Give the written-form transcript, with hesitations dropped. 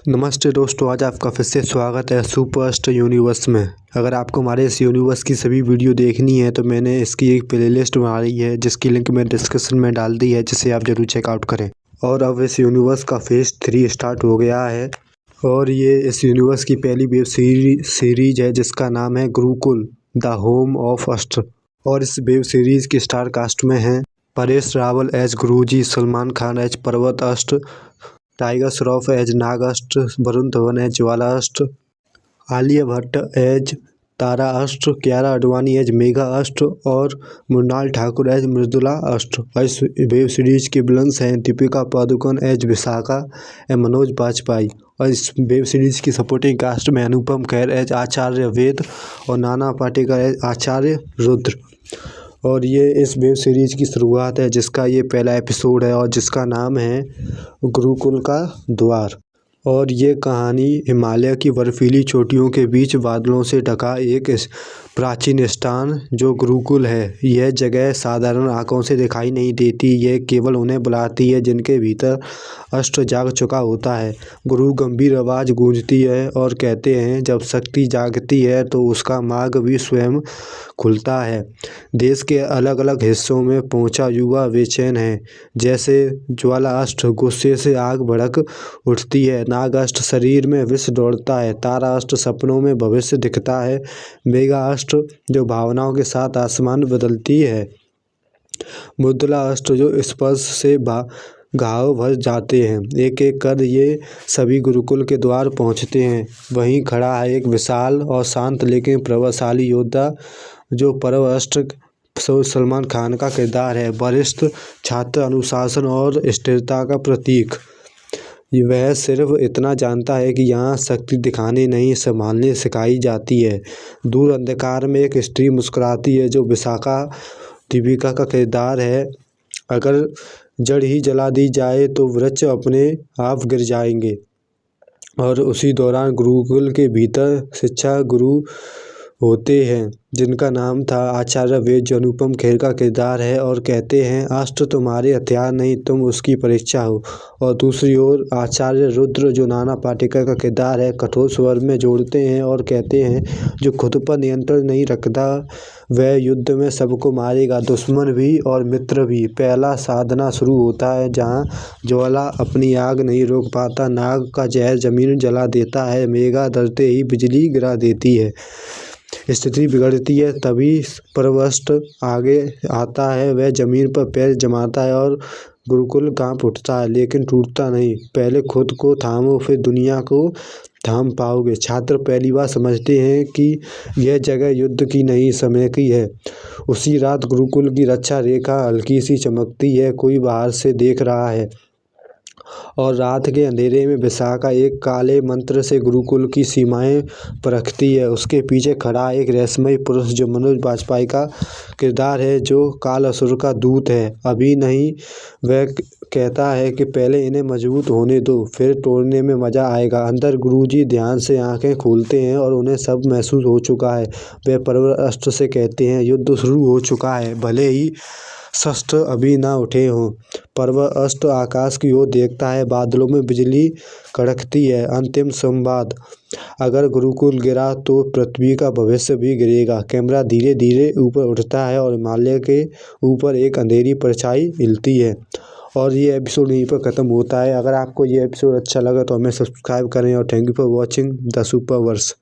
नमस्ते दोस्तों, आज आपका फिर से स्वागत है सुपर यूनिवर्स में। अगर आपको हमारे इस यूनिवर्स की सभी वीडियो देखनी है तो मैंने इसकी एक प्लेलिस्ट बना ली है जिसकी लिंक मैं डिस्क्रिप्शन में डाल दी है, जिसे आप जरूर चेकआउट करें। और अब इस यूनिवर्स का फेज़ 3 स्टार्ट हो गया है और ये इस यूनिवर्स की पहली वेब सीरीज है जिसका नाम है गुरुकुल द होम ऑफ अष्ट। और इस वेब सीरीज़ के स्टार कास्ट में हैं परेश रावल एज गुरुजी, सलमान खान एज पर्वत अष्ट, टाइगर श्रॉफ एज नाग अष्ट, वरुण धवन एज ज्वाला अष्ट, आलिया भट्ट एज तारा अष्ट, कियारा आडवाणी एज मेघा अष्ट और मृणाल ठाकुर एज मृदुला अष्ट। इस वेब सीरीज के विलन्स हैं दीपिका पादुकोण एज विशाखा एवं मनोज बाजपेयी। और इस वेब सीरीज की सपोर्टिंग कास्ट में अनुपम खेर एज आचार्य वेद और नाना पाटेकर एज आचार्य रुद्र। और ये इस वेब सीरीज़ की शुरुआत है जिसका ये पहला एपिसोड है और जिसका नाम है गुरुकुल का द्वार। और ये कहानी हिमालय की बर्फीली चोटियों के बीच बादलों से ढका एक प्राचीन स्थान जो गुरुकुल है। यह जगह साधारण आंखों से दिखाई नहीं देती, यह केवल उन्हें बुलाती है जिनके भीतर अष्ट जाग चुका होता है। गुरु गंभीर आवाज़ गूंजती है और कहते हैं जब शक्ति जागती है तो उसका मार्ग भी स्वयं खुलता है। देश के अलग अलग हिस्सों में पहुंचा युवा बेचैन है, जैसे ज्वाला अष्ट गुस्से से आग भड़क उठती है, नाग अष्ट शरीर में विष दौड़ता है, तारा अष्ट सपनों में भविष्य दिखता है, मेघा अष्ट जो भावनाओं के साथ आसमान बदलती है, मृदुला अष्ट जो स्पर्श से घाव भर जाते हैं। एक एक कर ये सभी गुरुकुल के द्वार पहुंचते हैं। वहीं खड़ा है एक विशाल और शांत लेकिन प्रभावशाली योद्धा जो पर्व अष्ट सलमान खान का किरदार है। वरिष्ठ छात्र, अनुशासन और स्थिरता का प्रतीक। वह सिर्फ इतना जानता है कि यहाँ शक्ति दिखाने नहीं संभालने सिखाई जाती है। दूर अंधकार में एक स्त्री मुस्कुराती है जो विशाखा दीपिका का किरदार है। अगर जड़ ही जला दी जाए तो वृक्ष अपने आप गिर जाएंगे। और उसी दौरान गुरुकुल के भीतर शिक्षा गुरु होते हैं जिनका नाम था आचार्य वेद, जो अनुपम खेर का किरदार है, और कहते हैं अष्ट तुम्हारे हथियार नहीं, तुम उसकी परीक्षा हो। और दूसरी ओर आचार्य रुद्र जो नाना पाटेकर का किरदार है, कठोर स्वर में जोड़ते हैं और कहते हैं जो खुद पर नियंत्रण नहीं रखता वह युद्ध में सबको मारेगा, दुश्मन भी और मित्र भी। पहला साधना शुरू होता है जहाँ ज्वाला अपनी आग नहीं रोक पाता, नाग का जहर जमीन जला देता है, मेघा डरते ही बिजली गिरा देती है। स्थिति बिगड़ती है तभी पर्वष्ट आगे आता है। वह जमीन पर पैर जमाता है और गुरुकुल कांप उठता है, लेकिन टूटता नहीं। पहले खुद को थामो, फिर दुनिया को थाम पाओगे। छात्र पहली बार समझते हैं कि यह जगह युद्ध की नहीं समय की है। उसी रात गुरुकुल की रक्षा रेखा हल्की सी चमकती है, कोई बाहर से देख रहा है। और रात के अंधेरे में विशाखा एक काले मंत्र से गुरुकुल की सीमाएं परखती है। उसके पीछे खड़ा एक रहस्यमय पुरुष जो मनोज बाजपेयी का किरदार है, जो काल असुर का दूत है। अभी नहीं, वह कहता है कि पहले इन्हें मजबूत होने दो, फिर तोड़ने में मजा आएगा। अंदर गुरुजी ध्यान से आंखें खोलते हैं और उन्हें सब महसूस हो चुका है। वे पर्वत अष्ट से कहते हैं युद्ध शुरू हो चुका है, भले ही शस्त्र अभी ना उठे हों। पर्वत अष्ट आकाश की ओर देखता है, बादलों में बिजली कड़कती है। अंतिम संवाद, अगर गुरुकुल गिरा तो पृथ्वी का भविष्य भी गिरेगा। कैमरा धीरे धीरे ऊपर उठता है और हिमालय के ऊपर एक अंधेरी परछाई हिलती है। और ये एपिसोड यहीं पर ख़त्म होता है। अगर आपको ये एपिसोड अच्छा लगा तो हमें सब्सक्राइब करें और thank you for watching the super verse.